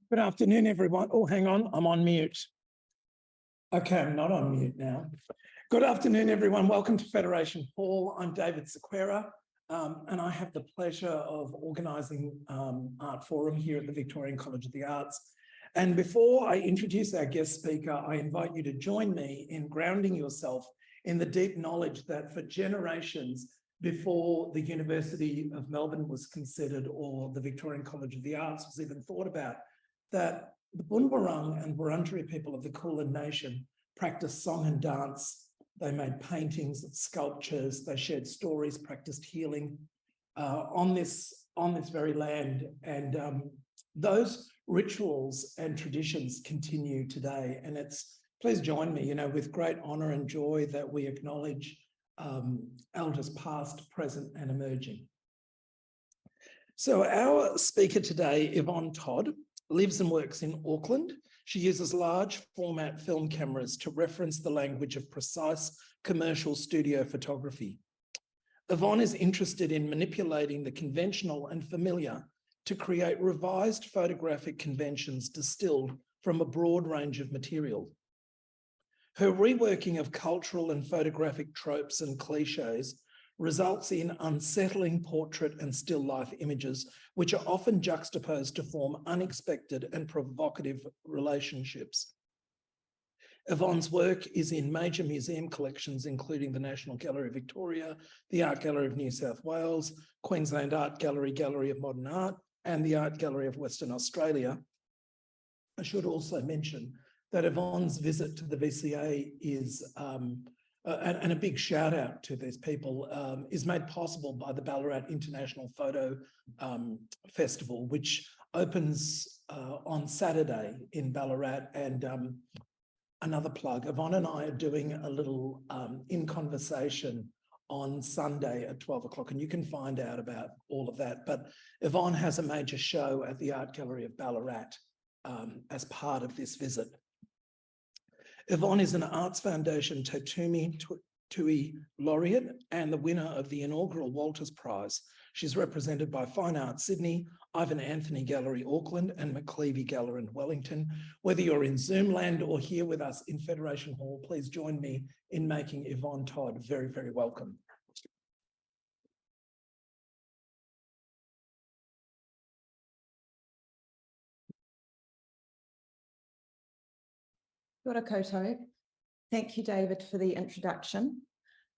Good afternoon, everyone. Oh, hang on, I'm on mute. Okay, I'm not on mute now. Good afternoon, everyone. Welcome to Federation Hall. I'm David Sequeira, and I have the pleasure of organising Art Forum here at the Victorian College of the Arts. And before I introduce our guest speaker, I invite you to join me in grounding yourself in the deep knowledge that for generations before the University of Melbourne was considered or the Victorian College of the Arts was even thought about, that the Bunurong and Wurundjeri people of the Kulin Nation practiced song and dance. They made paintings, sculptures, they shared stories, practiced healing on this very land. And those rituals and traditions continue today. And please join me, with great honour and joy that we acknowledge elders past, present and emerging. So our speaker today, Yvonne Todd, lives and works in Auckland. She uses large format film cameras to reference the language of precise commercial studio photography. Yvonne is interested in manipulating the conventional and familiar to create revised photographic conventions distilled from a broad range of material. Her reworking of cultural and photographic tropes and clichés results in unsettling portrait and still life images, which are often juxtaposed to form unexpected and provocative relationships. Yvonne's work is in major museum collections, including the National Gallery of Victoria, the Art Gallery of New South Wales, Queensland Art Gallery, Gallery of Modern Art, and the Art Gallery of Western Australia. I should also mention that Yvonne's visit to the VCA is, and a big shout out to these people, is made possible by the Ballarat International Photo Festival, which opens on Saturday in Ballarat. And another plug, Yvonne and I are doing a little in conversation on Sunday at 12 o'clock, and you can find out about all of that. But Yvonne has a major show at the Art Gallery of Ballarat as part of this visit. Yvonne is an Arts Foundation Tumi Laureate and the winner of the inaugural Walters Prize. She's represented by Fine Arts Sydney, Ivan Anthony Gallery Auckland and McLeavey Gallery in Wellington. Whether you're in Zoom land or here with us in Federation Hall, please join me in making Yvonne Todd very, very welcome. Kia ora koutou. Thank you, David, for the introduction.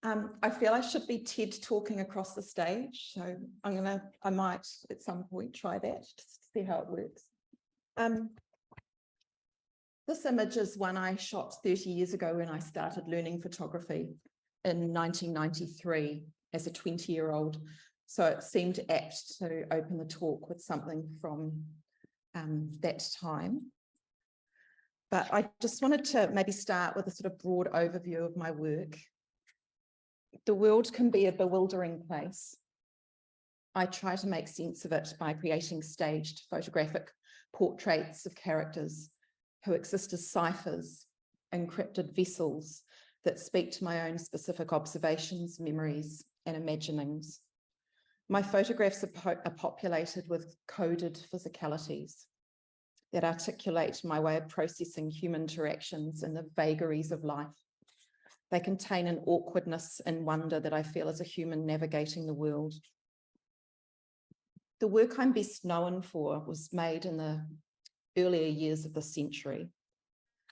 I feel I should be TED talking across the stage, so I might at some point try that just to see how it works. This image is one I shot 30 years ago when I started learning photography in 1993 as a 20-year-old. So it seemed apt to open the talk with something from that time. But I just wanted to maybe start with a sort of broad overview of my work. The world can be a bewildering place. I try to make sense of it by creating staged photographic portraits of characters who exist as ciphers, encrypted vessels that speak to my own specific observations, memories, and imaginings. My photographs are populated with coded physicalities that articulate my way of processing human interactions and the vagaries of life. They contain an awkwardness and wonder that I feel as a human navigating the world. The work I'm best known for was made in the earlier years of the century.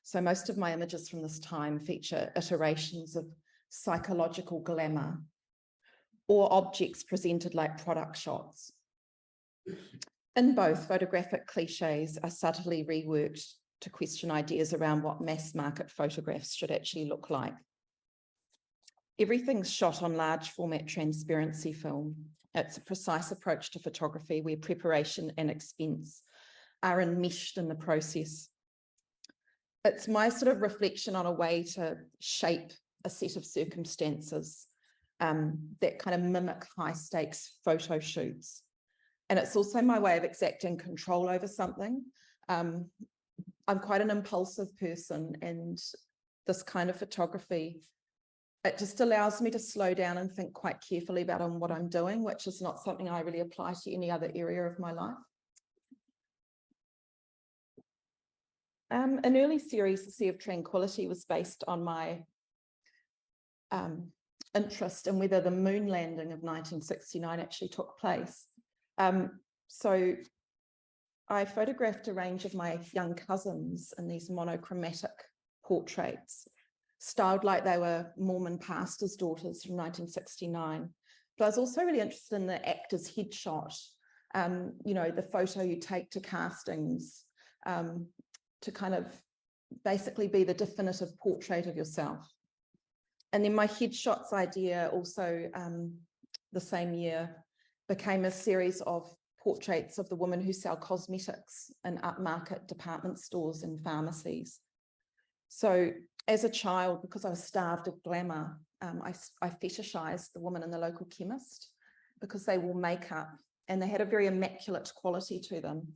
So most of my images from this time feature iterations of psychological glamour or objects presented like product shots. In both, photographic clichés are subtly reworked to question ideas around what mass market photographs should actually look like. Everything's shot on large format transparency film. It's a precise approach to photography where preparation and expense are enmeshed in the process. It's my sort of reflection on a way to shape a set of circumstances that kind of mimic high stakes photo shoots. And it's also my way of exacting control over something. I'm quite an impulsive person, and this kind of photography it just allows me to slow down and think quite carefully about what I'm doing, which is not something I really apply to any other area of my life. An early series, The Sea of Tranquility, was based on my interest in whether the moon landing of 1969 actually took place. So I photographed a range of my young cousins in these monochromatic portraits, styled like they were Mormon pastors' daughters from 1969. But I was also really interested in the actor's headshot, you know, the photo you take to castings, to kind of basically be the definitive portrait of yourself. And then my headshots idea also the same year became a series of portraits of the women who sell cosmetics in upmarket department stores and pharmacies. So as a child, because I was starved of glamour, I fetishized the woman in the local chemist because they wore makeup and they had a very immaculate quality to them.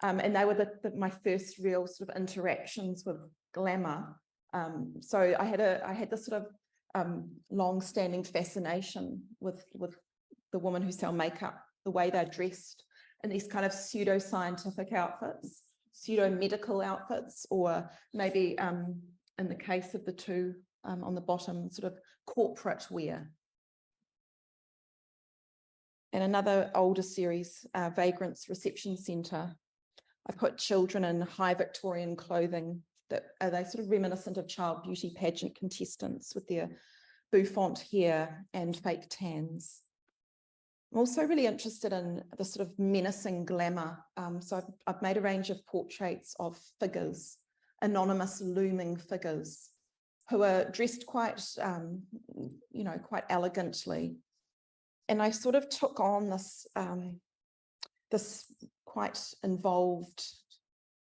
And they were my first real sort of interactions with glamour. So I had this sort of long-standing fascination with the women who sell makeup, the way they're dressed in these kind of pseudo-scientific outfits, pseudo-medical outfits, or maybe in the case of the two on the bottom, sort of corporate wear. And another older series, Vagrants Reception Centre, I put children in high Victorian clothing that are they sort of reminiscent of child beauty pageant contestants with their bouffant hair and fake tans. I'm also really interested in the sort of menacing glamour. So I've made a range of portraits of figures, anonymous looming figures who are dressed quite, you know, quite elegantly. And I sort of took on this, this quite involved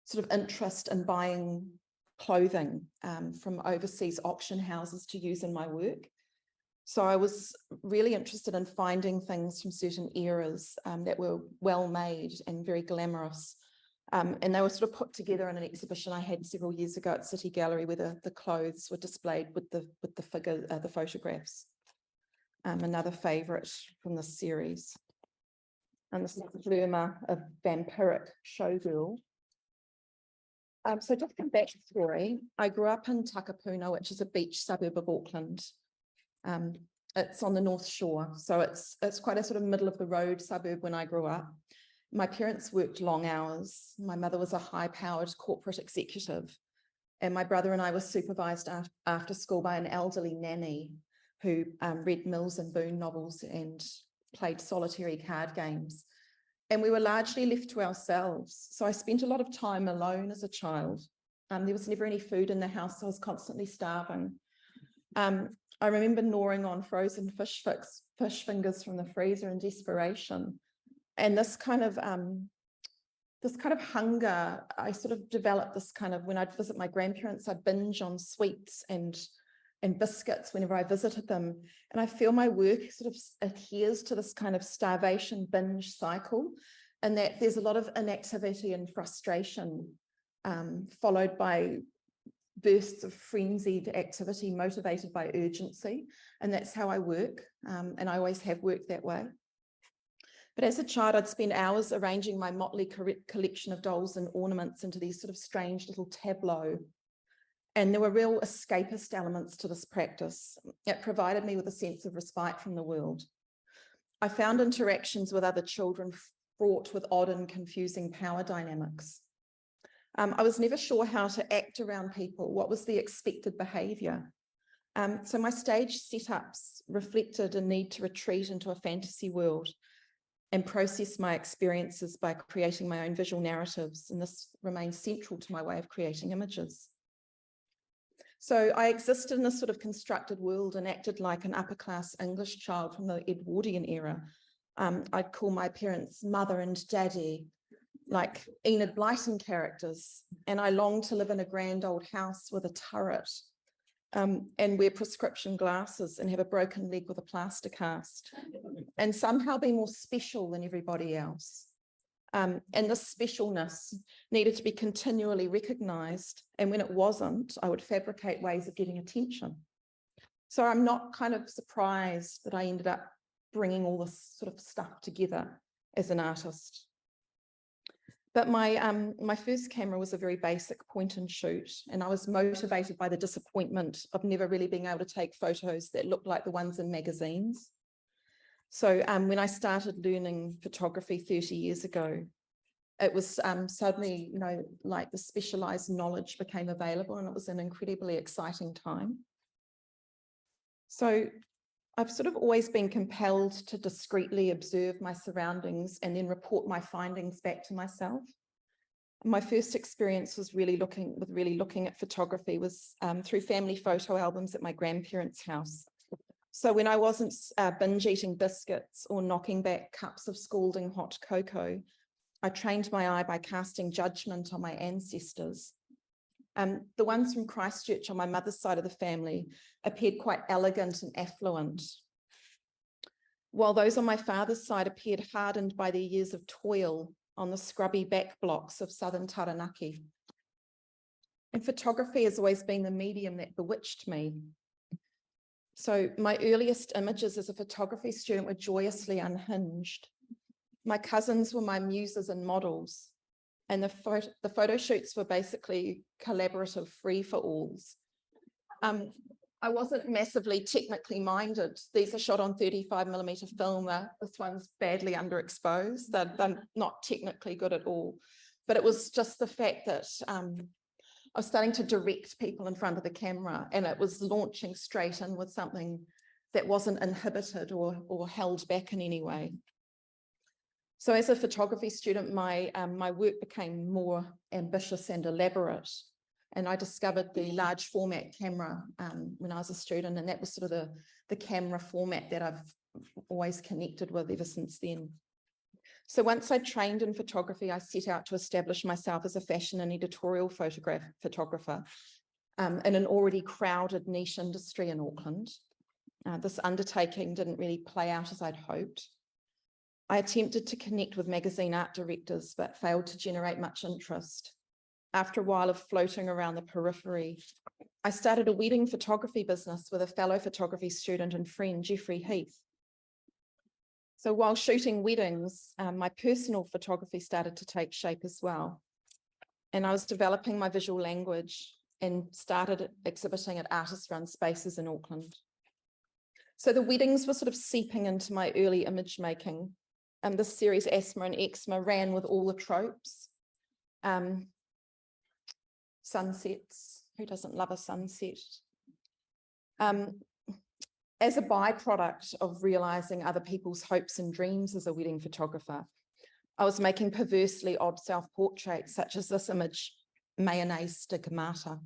sort of interest in buying clothing from overseas auction houses to use in my work. So I was really interested in finding things from certain eras that were well made and very glamorous. And they were sort of put together in an exhibition I had several years ago at City Gallery, where the clothes were displayed with the figure, the photographs. Another favourite from this series. And this is Lerma, a vampiric showgirl. So just some backstory. I grew up in Takapuna, which is a beach suburb of Auckland. It's on the North Shore, so it's quite a sort of middle of the road suburb when I grew up. My parents worked long hours. My mother was a high-powered corporate executive, and my brother and I were supervised after school by an elderly nanny who read Mills and Boon novels and played solitary card games. And we were largely left to ourselves. So I spent a lot of time alone as a child. There was never any food in the house, so I was constantly starving. I remember gnawing on frozen fish fingers from the freezer in desperation. And this kind of hunger, I sort of developed this kind of, when I'd visit my grandparents, I'd binge on sweets and biscuits whenever I visited them. And I feel my work sort of adheres to this kind of starvation binge cycle, and that there's a lot of inactivity and frustration followed by bursts of frenzied activity motivated by urgency. And that's how I work. And I always have worked that way. But as a child, I'd spend hours arranging my motley collection of dolls and ornaments into these sort of strange little tableaux. And there were real escapist elements to this practice. It provided me with a sense of respite from the world. I found interactions with other children fraught with odd and confusing power dynamics. I was never sure how to act around people, what was the expected behaviour. So my stage setups reflected a need to retreat into a fantasy world and process my experiences by creating my own visual narratives, and this remains central to my way of creating images. So I existed in a sort of constructed world and acted like an upper-class English child from the Edwardian era. I'd call my parents mother and daddy, like Enid Blyton characters, and I longed to live in a grand old house with a turret and wear prescription glasses and have a broken leg with a plaster cast and somehow be more special than everybody else. And this specialness needed to be continually recognised. And when it wasn't, I would fabricate ways of getting attention. So I'm not kind of surprised that I ended up bringing all this sort of stuff together as an artist. But my first camera was a very basic point and shoot, and I was motivated by the disappointment of never really being able to take photos that looked like the ones in magazines. So when I started learning photography 30 years ago, it was suddenly, you know, like the specialized knowledge became available, and it was an incredibly exciting time. So I've sort of always been compelled to discreetly observe my surroundings and then report my findings back to myself. My first experience was really looking at photography was through family photo albums at my grandparents' house. So when I wasn't binge eating biscuits or knocking back cups of scalding hot cocoa, I trained my eye by casting judgment on my ancestors. The ones from Christchurch on my mother's side of the family appeared quite elegant and affluent, while those on my father's side appeared hardened by their years of toil on the scrubby back blocks of southern Taranaki. And photography has always been the medium that bewitched me. So my earliest images as a photography student were joyously unhinged. My cousins were my muses and models, and the photo shoots were basically collaborative free-for-alls. I wasn't massively technically minded. These are shot on 35mm film. This one's badly underexposed. They're not technically good at all. But it was just the fact that I was starting to direct people in front of the camera, and it was launching straight in with something that wasn't inhibited or held back in any way. So as a photography student, my work became more ambitious and elaborate. And I discovered the large format camera when I was a student, and that was sort of the camera format that I've always connected with ever since then. So once I trained in photography, I set out to establish myself as a fashion and editorial photographer in an already crowded niche industry in Auckland. This undertaking didn't really play out as I'd hoped. I attempted to connect with magazine art directors, but failed to generate much interest. After a while of floating around the periphery, I started a wedding photography business with a fellow photography student and friend, Jeffrey Heath. So while shooting weddings, my personal photography started to take shape as well. And I was developing my visual language and started exhibiting at artist-run spaces in Auckland. So the weddings were sort of seeping into my early image making. This series, Asthma and Eczema, ran with all the tropes. Sunsets, who doesn't love a sunset? As a byproduct of realizing other people's hopes and dreams as a wedding photographer, I was making perversely odd self-portraits, such as this image, Mayonnaise Stigmata.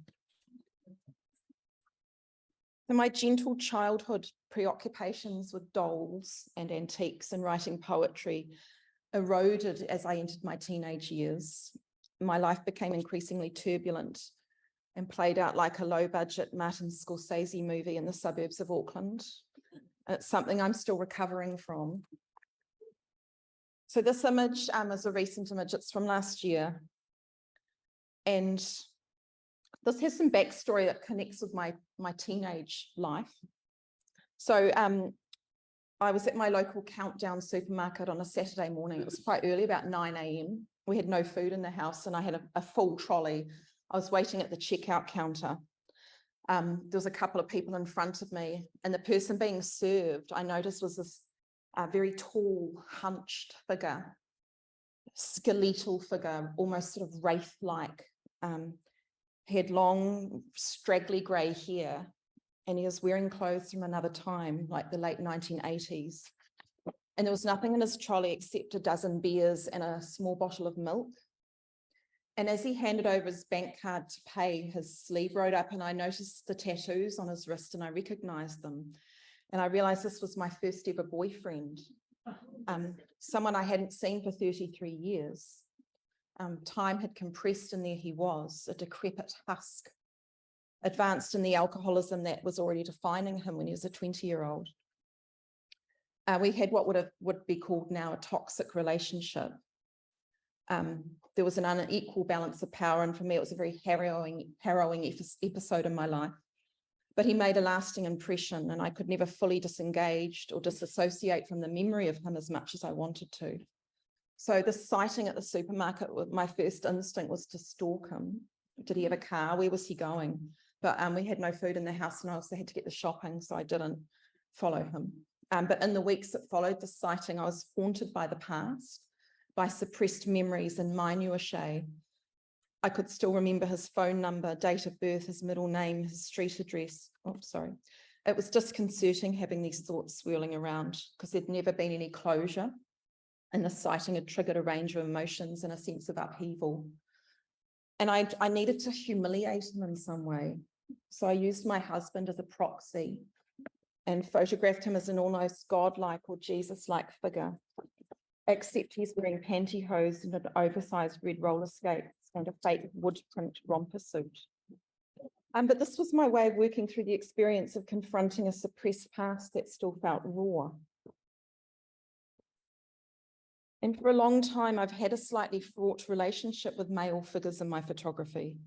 So my gentle childhood preoccupations with dolls and antiques and writing poetry eroded as I entered my teenage years. My life became increasingly turbulent and played out like a low-budget Martin Scorsese movie in the suburbs of Auckland. It's something I'm still recovering from. So this image is a recent image. It's from last year. And this has some backstory that connects with my teenage life. So I was at my local Countdown supermarket on a Saturday morning. It was quite early, about 9 a.m. We had no food in the house, and I had a full trolley. I was waiting at the checkout counter. There was a couple of people in front of me, and the person being served, I noticed, was this very tall, hunched figure, skeletal figure, almost sort of wraith-like. He had long, straggly grey hair, and he was wearing clothes from another time, like the late 1980s. And there was nothing in his trolley except a dozen beers and a small bottle of milk. And as he handed over his bank card to pay, his sleeve rode up, and I noticed the tattoos on his wrist, and I recognized them. And I realized this was my first ever boyfriend, someone I hadn't seen for 33 years. Time had compressed, and there he was, a decrepit husk, advanced in the alcoholism that was already defining him when he was a 20-year-old. We had what would be called now a toxic relationship. There was an unequal balance of power, and for me it was a very harrowing episode in my life. but he made a lasting impression, and I could never fully disengage or disassociate from the memory of him as much as I wanted to. So the sighting at the supermarket, my first instinct was to stalk him. Did he have a car? Where was he going? But we had no food in the house, and I also had to get the shopping, so I didn't follow him. But in the weeks that followed the sighting, I was haunted by the past, by suppressed memories and minutiae. I could still remember his phone number, date of birth, his middle name, his street address. Oh, sorry. It was disconcerting having these thoughts swirling around because there'd never been any closure, and the sighting had triggered a range of emotions and a sense of upheaval. And I needed to humiliate him in some way. So I used my husband as a proxy and photographed him as an almost godlike or Jesus-like figure, except he's wearing pantyhose and an oversized red roller skates and a fake wood print romper suit. But this was my way of working through the experience of confronting a suppressed past that still felt raw. And for a long time, I've had a slightly fraught relationship with male figures in my photography.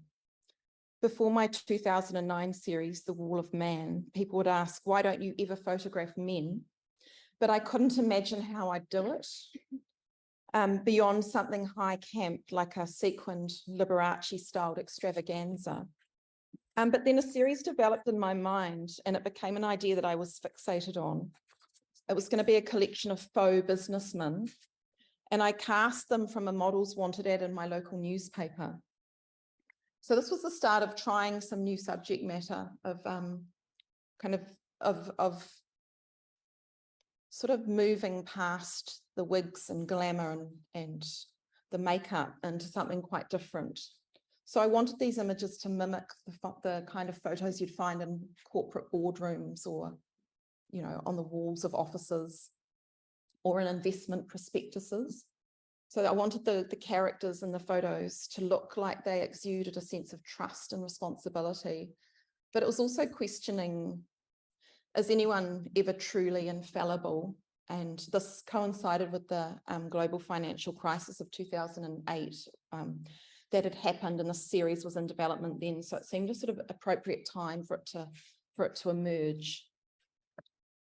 Before my 2009 series, The Wall of Man, people would ask, why don't you ever photograph men? But I couldn't imagine how I'd do it beyond something high camp, like a sequined Liberace-styled extravaganza. But then a series developed in my mind, and it became an idea that I was fixated on. It was going to be a collection of faux businessmen, and I cast them from a models wanted ad in my local newspaper. So this was the start of trying some new subject matter of sort of moving past the wigs and glamour and the makeup into something quite different. So I wanted these images to mimic the kind of photos you'd find in corporate boardrooms or, you know, on the walls of offices or in investment prospectuses. So I wanted the characters in the photos to look like they exuded a sense of trust and responsibility. But it was also questioning, is anyone ever truly infallible? And this coincided with the global financial crisis of 2008 that had happened, and the series was in development then. So it seemed a sort of appropriate time for it to emerge.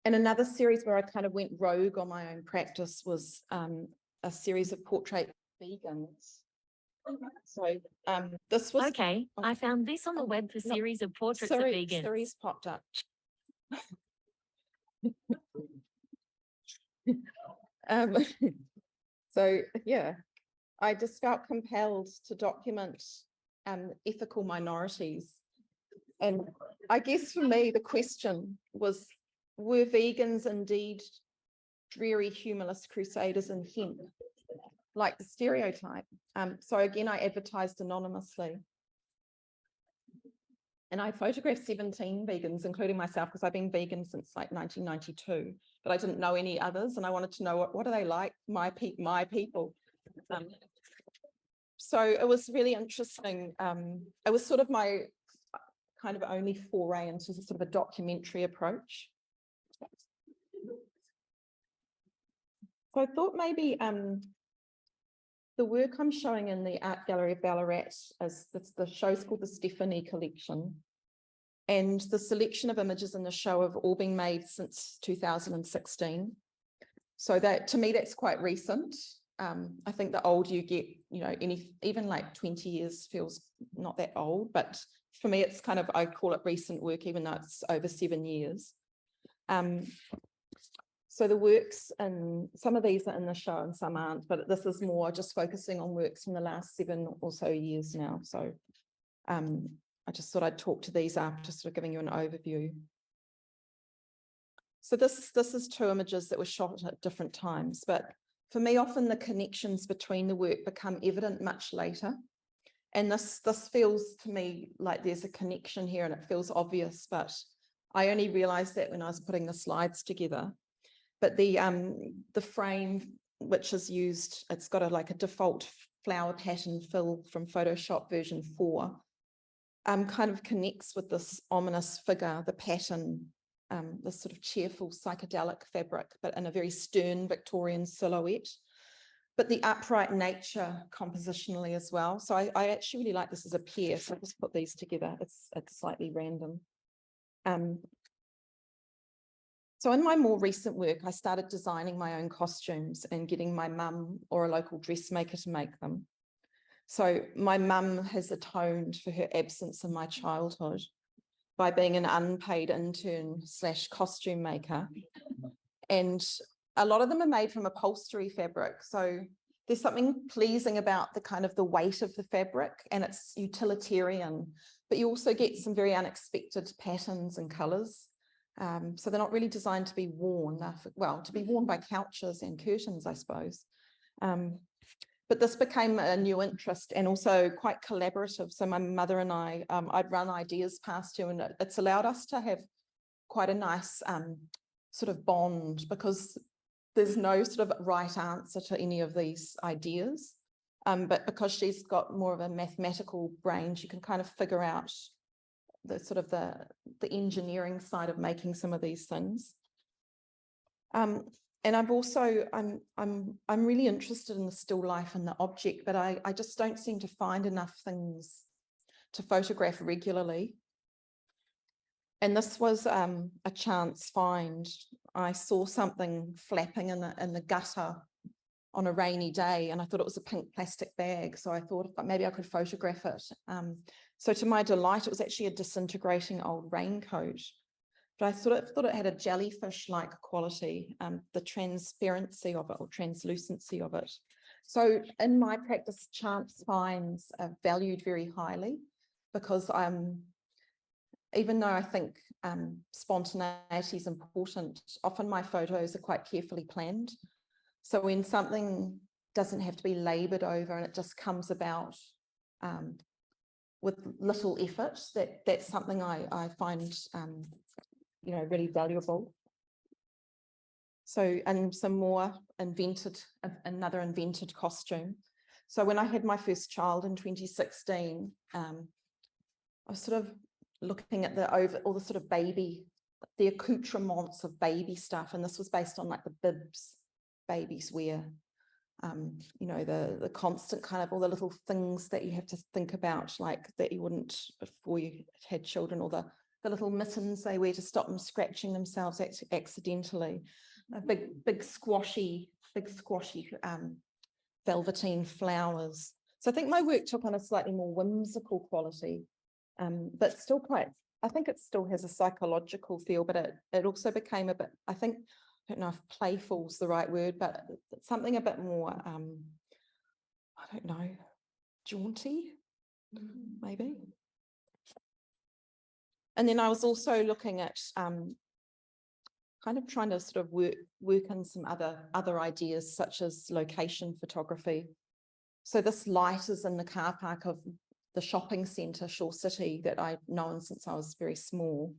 And another series where I kind of went rogue on my own practice was a series of portrait vegans. So this was okay. I found this on the web for series of portraits of vegans. Series popped up. So yeah, I just felt compelled to document ethical minorities. And I guess for me, the question was, were vegans indeed dreary, humorless crusaders in hemp, like the stereotype? So again, I advertised anonymously. And I photographed 17 vegans, including myself, because I've been vegan since like 1992, but I didn't know any others. And I wanted to know what are they like, my people. So it was really interesting. It was sort of my kind of only foray into sort of a documentary approach. So I thought maybe the work I'm showing in the Art Gallery of Laureate, the show's called the Stephanie Collection. And the selection of images in the show have all been made since 2016. So that, to me, that's quite recent. I think the older you get, you know, even like 20 years feels not that old, but for me, it's kind of, I call it recent work, even though it's over 7 years. So the works, and some of these are in the show and some aren't, but this is more just focusing on works from the last 7 or so years now. So I just thought I'd talk to these after sort of giving you an overview. So this is 2 images that were shot at different times, but for me, often the connections between the work become evident much later. And this feels to me like there's a connection here and it feels obvious, but I only realized that when I was putting the slides together. But the frame, which is used, it's got like a default flower pattern fill from Photoshop version 4, kind of connects with this ominous figure, the pattern, this sort of cheerful psychedelic fabric, but in a very stern Victorian silhouette. But the upright nature compositionally as well. So I actually really like this as a pair, so I'll just put these together. It's slightly random. So in my more recent work, I started designing my own costumes and getting my mum or a local dressmaker to make them. So my mum has atoned for her absence in my childhood by being an unpaid intern / costume maker. And a lot of them are made from upholstery fabric. So there's something pleasing about the kind of the weight of the fabric, and it's utilitarian, but you also get some very unexpected patterns and colours. So they're not really designed to be worn, well, to be worn by couches and curtains, I suppose. But this became a new interest and also quite collaborative. So my mother and I'd run ideas past her, and it's allowed us to have quite a nice sort of bond, because there's no sort of right answer to any of these ideas. But because she's got more of a mathematical brain, she can kind of figure out the sort of the engineering side of making some of these things. And I've also, I'm really interested in the still life and the object, but I just don't seem to find enough things to photograph regularly. And this was a chance find. I saw something flapping in the gutter on a rainy day, and I thought it was a pink plastic bag. So I thought maybe I could photograph it. So to my delight, it was actually a disintegrating old raincoat. But I thought it had a jellyfish-like quality, the transparency of it or translucency of it. So in my practice, chance finds are valued very highly, because even though I think spontaneity is important, often my photos are quite carefully planned. So when something doesn't have to be laboured over and it just comes about with little effort, that's something I find really valuable. So, and some more another invented costume. So when I had my first child in 2016, I was sort of looking at all the sort of the accoutrements of baby stuff, and this was based on like the bibs babies wear. The constant kind of all the little things that you have to think about, like that you wouldn't before you had children, or the little mittens they wear to stop them scratching themselves accidentally, big squashy velveteen flowers. So I think my work took on a slightly more whimsical quality, but still quite, I think it still has a psychological feel, but it also became a bit, I don't know if playful is the right word, but something a bit more, I don't know, jaunty, maybe. And then I was also looking at kind of trying to sort of work in some other ideas, such as location photography. So this light is in the car park of the shopping centre, Shore City, that I've known since I was very small.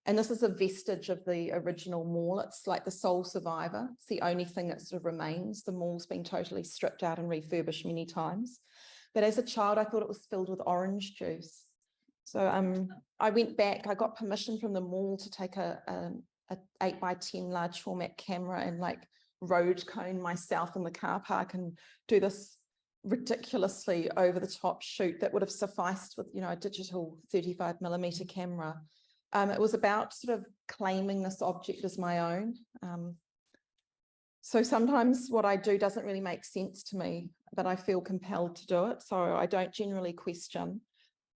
And this is a vestige of the original mall. It's like the sole survivor. It's the only thing that sort of remains. The mall's been totally stripped out and refurbished many times. But as a child, I thought it was filled with orange juice. So I went back, I got permission from the mall to take a 8x10 large format camera and like road cone myself in the car park and do this ridiculously over the top shoot that would have sufficed with, a digital 35mm camera. It was about sort of claiming this object as my own. So sometimes what I do doesn't really make sense to me, but I feel compelled to do it. So I don't generally question,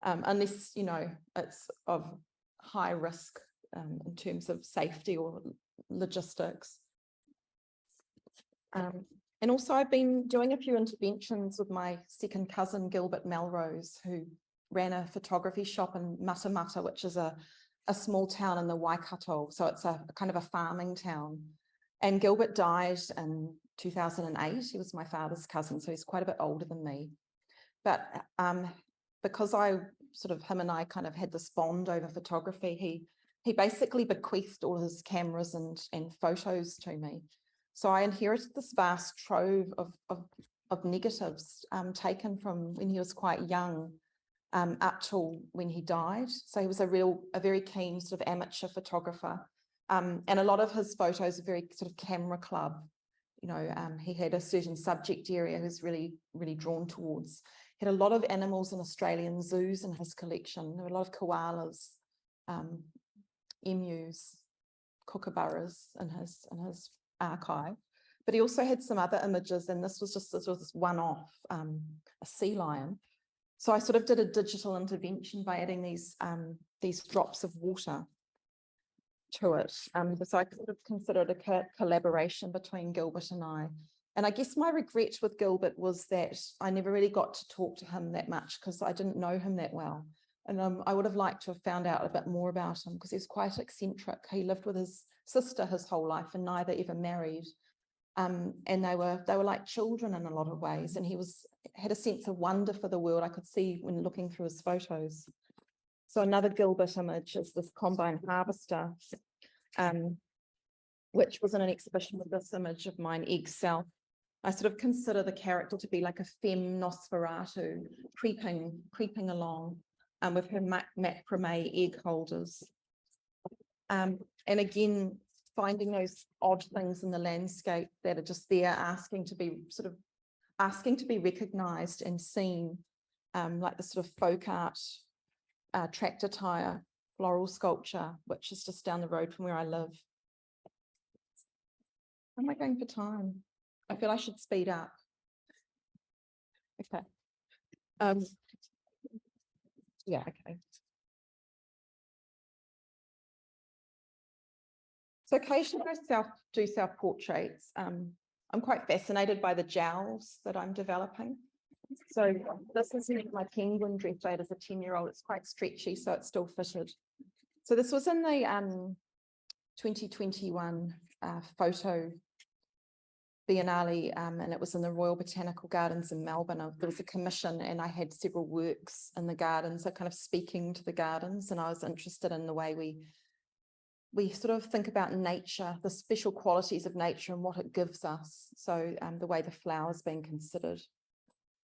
unless, it's of high risk in terms of safety or logistics. And also I've been doing a few interventions with my second cousin, Gilbert Melrose, who ran a photography shop in Matamata, which is a small town in the Waikato. So it's a kind of a farming town. And Gilbert died in 2008. He was my father's cousin, so he's quite a bit older than me. But because him and I kind of had this bond over photography, he basically bequeathed all his cameras and photos to me. So I inherited this vast trove of negatives taken from when he was quite young up till when he died. So he was a very keen sort of amateur photographer. And a lot of his photos are very sort of camera club. He had a certain subject area he was really, really drawn towards. He had a lot of animals in Australian zoos in his collection. There were a lot of koalas, emus, kookaburras in his archive. But he also had some other images, and this was this one-off, a sea lion. So I sort of did a digital intervention by adding these drops of water to it. So I sort of considered a collaboration between Gilbert and I. And I guess my regret with Gilbert was that I never really got to talk to him that much because I didn't know him that well. And I would have liked to have found out a bit more about him because he was quite eccentric. He lived with his sister his whole life and neither ever married. And they were like children in a lot of ways. And he had a sense of wonder for the world I could see when looking through his photos. So another Gilbert image is this combine harvester, which was in an exhibition with this image of mine, Egg South. I sort of consider the character to be like a femme Nosferatu creeping along with her macrame egg holders. And again, finding those odd things in the landscape that are just there asking to be recognized and seen, like the sort of folk art tractor tire floral sculpture, which is just down the road from where I live. How am I going for time? I feel I should speed up. Okay. Yeah, okay. So occasionally I do self-portraits. I'm quite fascinated by the jowls that I'm developing. So this is my penguin dress I had as a 10-year-old. It's quite stretchy, so it's still fitted. So this was in the 2021 photo Biennale, and it was in the Royal Botanical Gardens in Melbourne. There was a commission and I had several works in the gardens, so kind of speaking to the gardens, and I was interested in the way we sort of think about nature, the special qualities of nature and what it gives us. So the way the flowers being considered.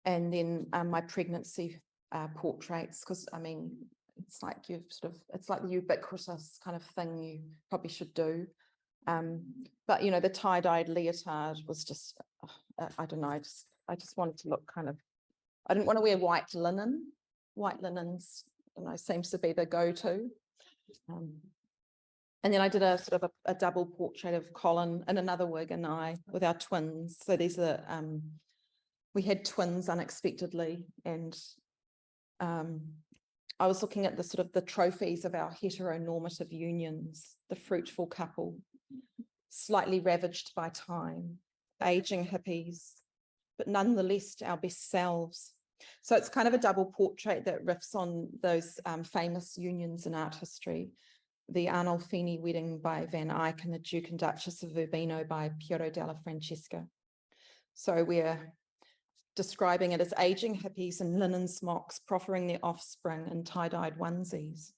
And then my pregnancy portraits, because I mean, it's like it's like the ubiquitous kind of thing you probably should do. But you know, the tie-dyed leotard was just, I don't know, I just wanted to look kind of, I didn't want to wear white linen. White linens, you know, seems to be the go-to. And then I did a sort of a double portrait of Colin in another wig and I with our twins. So these are, we had twins unexpectedly, and I was looking at the sort of the trophies of our heteronormative unions, the fruitful couple, slightly ravaged by time, aging hippies, but nonetheless our best selves. So it's kind of a double portrait that riffs on those famous unions in art history. The Arnolfini wedding by Van Eyck and the Duke and Duchess of Urbino by Piero della Francesca. So we're describing it as aging hippies in linen smocks proffering their offspring in tie-dyed onesies.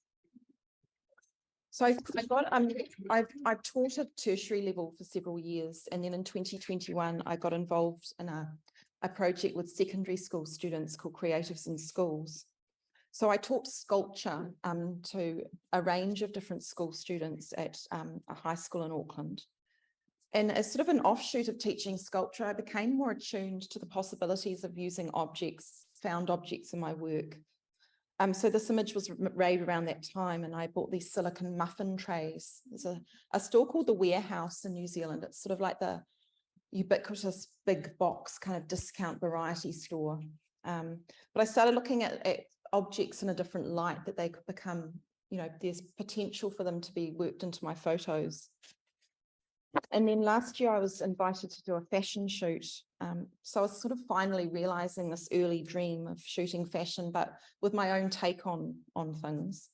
So I've taught at tertiary level for several years, and then in 2021 I got involved in a project with secondary school students called Creatives in Schools. So I taught sculpture to a range of different school students at a high school in Auckland. And as sort of an offshoot of teaching sculpture, I became more attuned to the possibilities of using found objects in my work. So this image was made around that time, and I bought these silicon muffin trays. There's a store called The Warehouse in New Zealand. It's sort of like the ubiquitous big box kind of discount variety store. But I started looking at objects in a different light, that they could become, you know, there's potential for them to be worked into my photos. And then last year I was invited to do a fashion shoot. So I was sort of finally realizing this early dream of shooting fashion, but with my own take on things.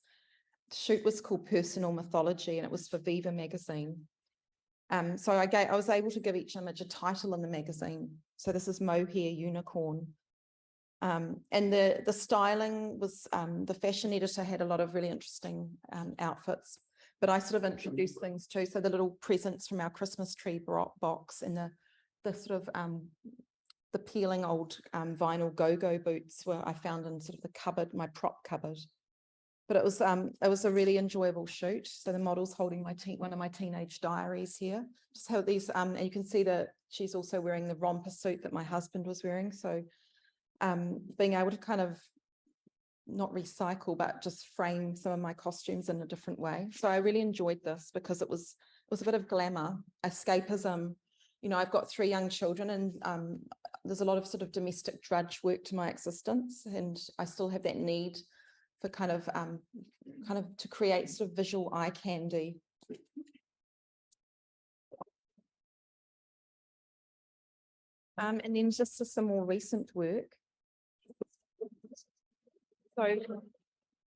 The shoot was called Personal Mythology, and it was for Viva magazine. So I was able to give each image a title in the magazine. So this is Mohair Unicorn. And the styling was, the fashion editor had a lot of really interesting outfits, but I sort of introduced things too. So the little presents from our Christmas tree box, and the sort of the peeling old vinyl go-go boots I found in sort of the cupboard, my prop cupboard. But it was a really enjoyable shoot. So the model's holding one of my teenage diaries here. Just how these, and you can see that she's also wearing the romper suit that my husband was wearing. So being able to kind of not recycle, but just frame some of my costumes in a different way. So I really enjoyed this because it was a bit of glamour, escapism. You know, I've got 3 young children, and there's a lot of sort of domestic drudge work to my existence, and I still have that need for kind of to create sort of visual eye candy. And then just some more recent work. So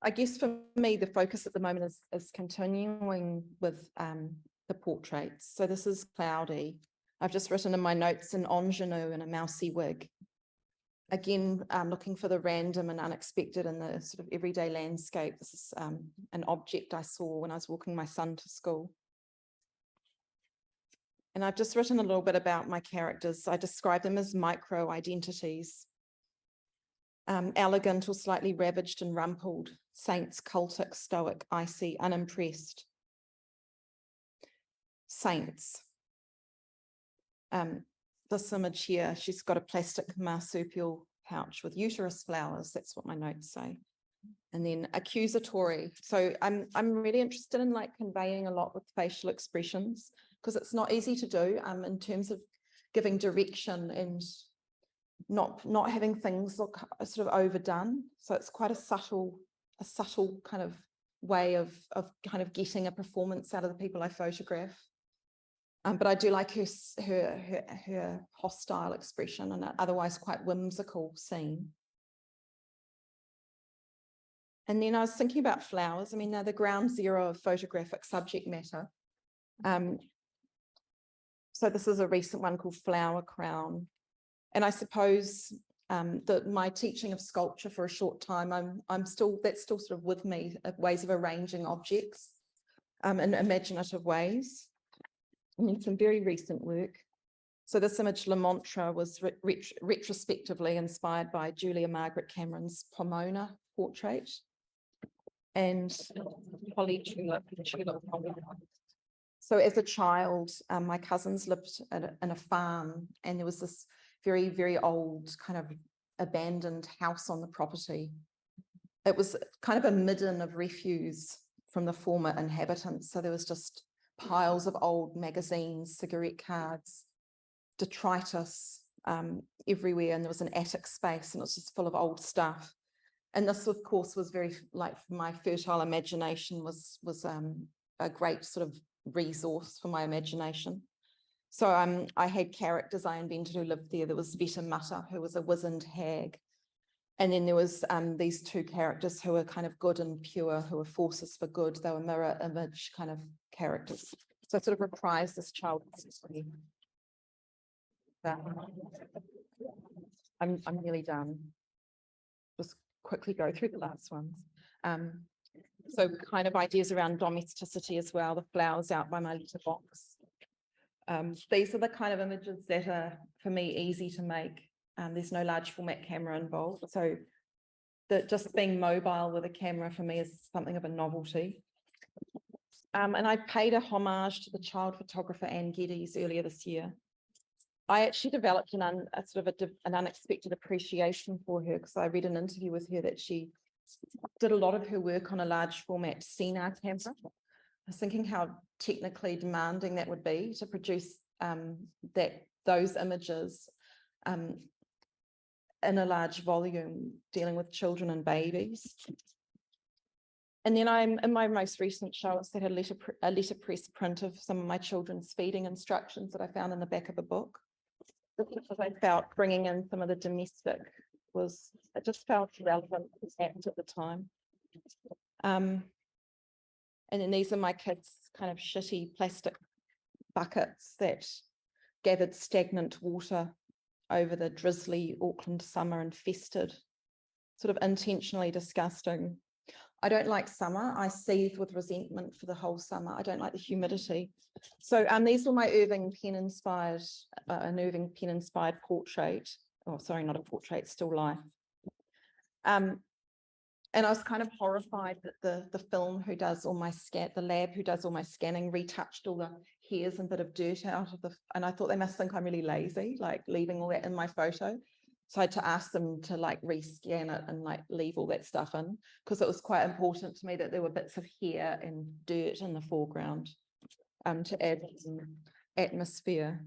I guess for me, the focus at the moment is continuing with the portraits. So this is Cloudy. I've just written in my notes an ingenue and a mousy wig. Again, looking for the random and unexpected in the sort of everyday landscape. This is an object I saw when I was walking my son to school. And I've just written a little bit about my characters. I describe them as micro identities. Elegant or slightly ravaged and rumpled, saints, cultic, stoic, icy, unimpressed. Saints. This image here, she's got a plastic marsupial pouch with uterus flowers. That's what my notes say. And then accusatory. So I'm really interested in like conveying a lot with facial expressions, because it's not easy to do in terms of giving direction and not having things look sort of overdone. So it's quite a subtle kind of way of kind of getting a performance out of the people I photograph. But I do like her hostile expression and an otherwise quite whimsical scene. And then I was thinking about flowers. I mean, they're the ground zero of photographic subject matter. So this is a recent one called Flower Crown. And I suppose that my teaching of sculpture for a short time, that's still sort of with me, ways of arranging objects in imaginative ways. And then some very recent work. So this image, La Montre, was retrospectively inspired by Julia Margaret Cameron's Pomona portrait. And Polly Tulip. So as a child, my cousins lived in a farm, and there was this very, very old kind of abandoned house on the property. It was kind of a midden of refuse from the former inhabitants. So there was just piles of old magazines, cigarette cards, detritus everywhere, and there was an attic space, and it was just full of old stuff. And this, of course, was very, like, my fertile imagination was a great sort of resource for my imagination. So I had characters I invented who lived there. There was Veta Mutta, who was a wizened hag. And then there was these 2 characters who were kind of good and pure, who were forces for good. They were mirror image kind of characters. So I sort of reprised this childhood story. I'm nearly done. Just quickly go through the last ones. So kind of ideas around domesticity as well, the flowers out by my letterbox. These are the kind of images that are, for me, easy to make. There's no large format camera involved. So just being mobile with a camera for me is something of a novelty. And I paid a homage to the child photographer Anne Geddes earlier this year. I actually developed an unexpected appreciation for her, because I read an interview with her that she did a lot of her work on a large format Cena camera. I was thinking how technically demanding that would be to produce those images in a large volume, dealing with children and babies. And then I'm in my most recent show, I had a letterpress print of some of my children's feeding instructions that I found in the back of a book. Because I felt bringing in some of the domestic it just felt relevant at the time. And then these are my kids' kind of shitty plastic buckets that gathered stagnant water over the drizzly Auckland summer and festered, sort of intentionally disgusting. I don't like summer. I seethe with resentment for the whole summer. I don't like the humidity. So these were my an Irving Penn inspired portrait. Oh, sorry, not a portrait, still life. And I was kind of horrified that the film who does all my the lab who does all my scanning retouched all the hairs and bit of dirt out of and I thought they must think I'm really lazy, like leaving all that in my photo. So I had to ask them to like rescan it and like leave all that stuff in, because it was quite important to me that there were bits of hair and dirt in the foreground to add some atmosphere.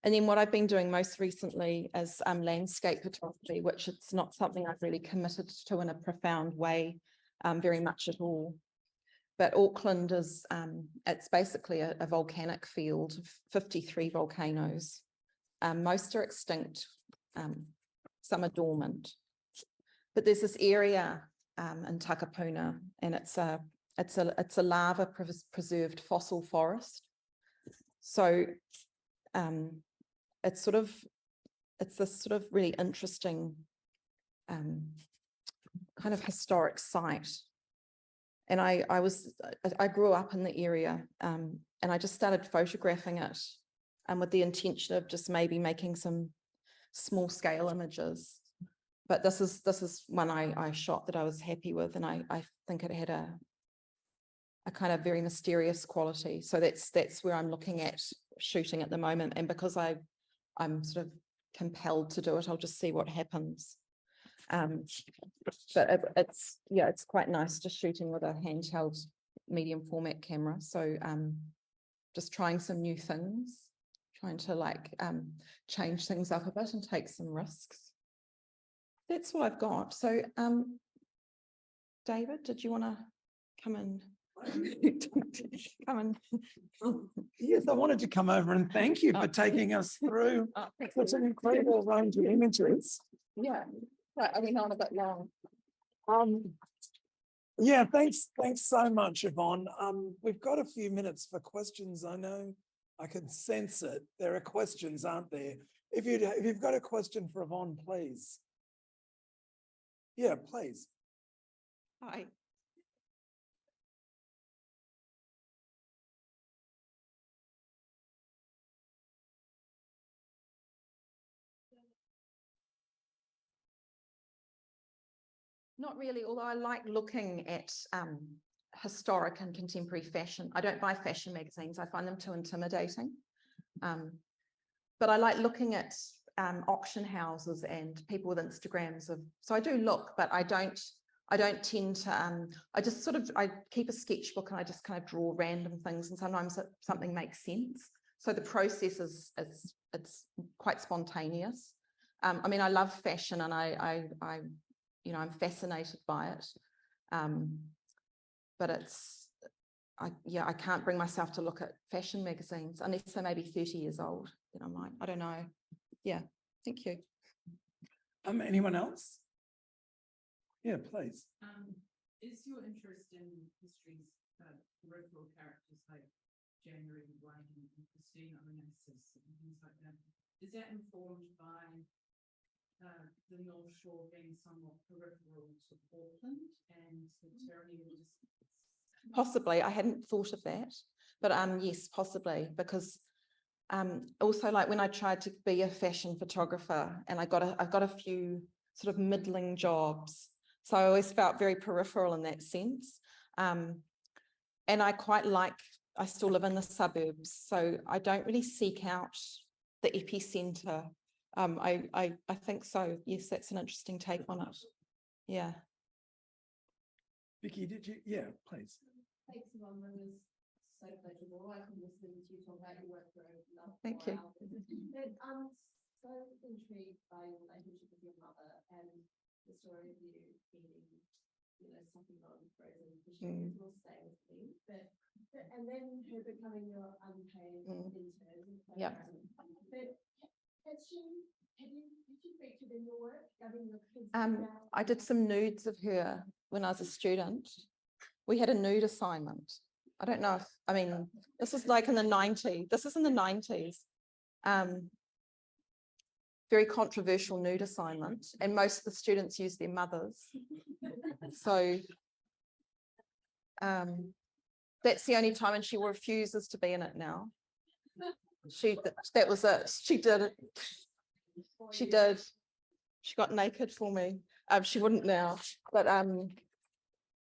And then what I've been doing most recently is landscape photography, which it's not something I've really committed to in a profound way, very much at all. But Auckland is, it's basically a volcanic field of 53 volcanoes. Most are extinct, some are dormant. But there's this area in Takapuna, and it's a lava preserved fossil forest. So it's this sort of really interesting kind of historic site. And I grew up in the area, and I just started photographing it with the intention of just maybe making some small scale images. But this is one I shot that I was happy with, and I think it had a kind of very mysterious quality. So that's where I'm looking at shooting at the moment. And because I'm sort of compelled to do it, I'll just see what happens. But it's quite nice just shooting with a handheld medium format camera. So just trying some new things, trying to like change things up a bit and take some risks. That's what I've got. So David, did you want to come in? Come in. Yes, I wanted to come over and thank you for taking us through such an incredible range of images. Yeah, right. I went on a bit long. Yeah, thanks so much, Yvonne. We've got a few minutes for questions. I know I can sense it. There are questions, aren't there? If you've got a question for Yvonne, please. Yeah, please. Hi. Not really, although I like looking at historic and contemporary fashion. I don't buy fashion magazines. I find them too intimidating. But I like looking at auction houses and people with Instagrams of, so I do look, but I don't tend to, I keep a sketchbook and I just kind of draw random things, and sometimes something makes sense. So the process it's quite spontaneous. I mean, I love fashion, and I'm fascinated by it. But I can't bring myself to look at fashion magazines unless they're maybe 30 years old. Then I'm like, I don't know. Yeah, thank you. Anyone else? Yeah, please. Is your interest in history's peripheral characters like January, Wellington, and Christine Onassis and things like that? Is that informed by the North Shore being somewhat peripheral to Auckland and the tyranny? Possibly, I hadn't thought of that, but yes, possibly, because also like when I tried to be a fashion photographer, and I've got a few sort of middling jobs, so I always felt very peripheral in that sense. And I quite like, I still live in the suburbs, so I don't really seek out the epicenter. I think so. Yes, that's an interesting take on it. Yeah. Vicky, did you? Yeah, please. Thanks, Yvonne. It was so pleasurable. I can listen to you talk about your work for a long Thank you. But I'm so intrigued by your relationship with your mother and the story of you eating, something on frozen fish will stay with me. But and then her becoming your unpaid intern. Yeah. But did you featured in your work? I did some nudes of her when I was a student. We had a nude assignment. I don't know if, I mean, this is like in the 90s. This is in the 90s. Very controversial nude assignment. And most of the students used their mothers. So that's the only time, and she refuses to be in it now. That was it. She did it. She did. She got naked for me. She wouldn't now, but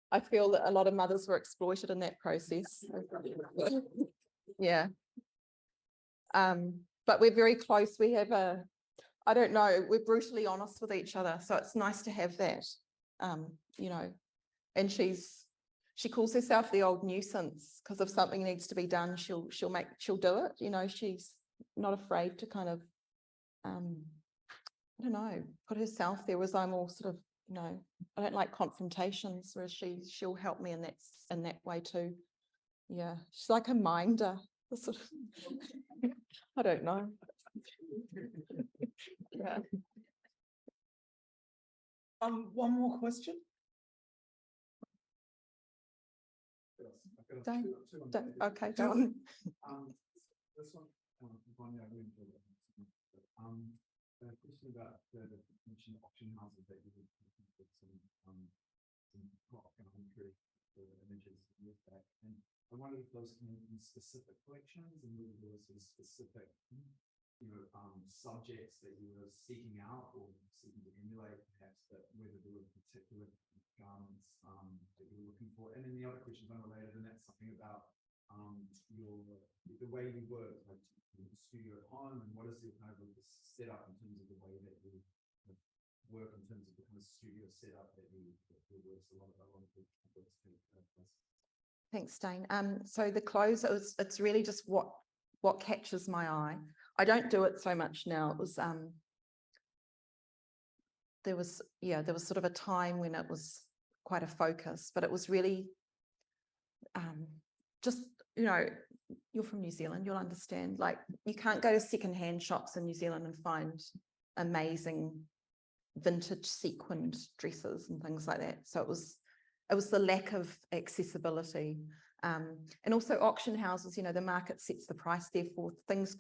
I feel that a lot of mothers were exploited in that process. Yeah. But we're very close. We have I don't know, we're brutally honest with each other. So it's nice to have that, you know, and she calls herself the old nuisance because if something needs to be done, she'll do it. You know, she's not afraid to kind of, I don't know, put herself there, whereas I'm all sort of, you know, I don't like confrontations, whereas she'll help me in that way too. Yeah, she's like a minder, sort of, I don't know. Yeah. One more question. Okay, go on. This one, Yvonne, I really enjoyed it. A question about the mention of auction houses that you would with some rock and country images years back, and I wondered if those came from specific collections and whether there was a specific, subjects that you were seeking out or seeking to emulate, perhaps, but whether there were particular garments that you were looking for. And then the other question is unrelated, and that's something about the way you work, like the studio at home, and what is your kind of setup in terms of the way that you work in terms of the kind of studio setup that you works a lot of works take place. Thanks, Dane. So the clothes, it's really just what catches my eye. I don't do it so much now. It was there was sort of a time when it was quite a focus, but it was really just, you know, you're from New Zealand, you'll understand, like you can't go to secondhand shops in New Zealand and find amazing vintage sequined dresses and things like that. So it was the lack of accessibility. And also auction houses, you know, the market sets the price, therefore things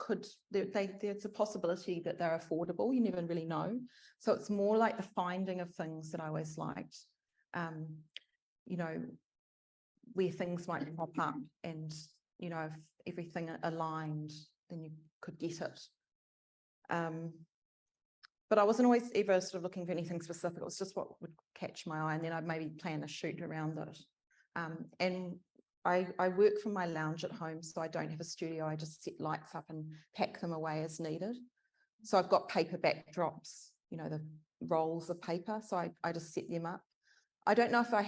there's a possibility that they're affordable, you never really know. So it's more like the finding of things that I always liked, you know, where things might pop up and, you know, if everything aligned, then you could get it. But I wasn't always ever sort of looking for anything specific. It was just what would catch my eye, and then I'd maybe plan a shoot around it. And I work from my lounge at home, so I don't have a studio. I just set lights up and pack them away as needed. So I've got paper backdrops, you know, the rolls of paper. So I just set them up. I don't know if I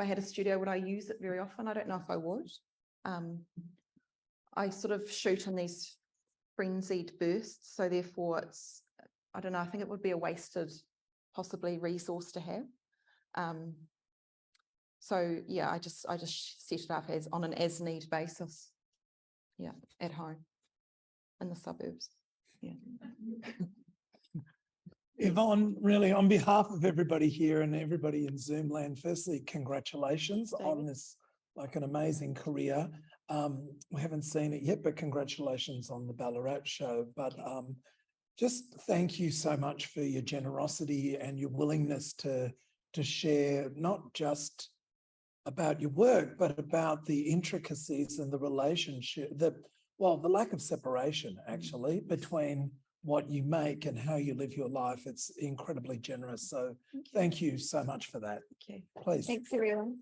had a studio, would I use it very often? I don't know if I would. I sort of shoot in these frenzied bursts, so therefore it's, I don't know, I think it would be a wasted, possibly, resource to have. So yeah, I just set it up as on an as need basis. Yeah, at home in the suburbs. Yeah. Yvonne, really, on behalf of everybody here and everybody in Zoom land, firstly, congratulations on this, like, an amazing career. We haven't seen it yet, but congratulations on the Ballarat show. But just thank you so much for your generosity and your willingness to share not just about your work, but about the intricacies and the relationship, the lack of separation actually between what you make and how you live your life. It's incredibly generous. So thank you so much for that. Okay. Please. Thanks, everyone.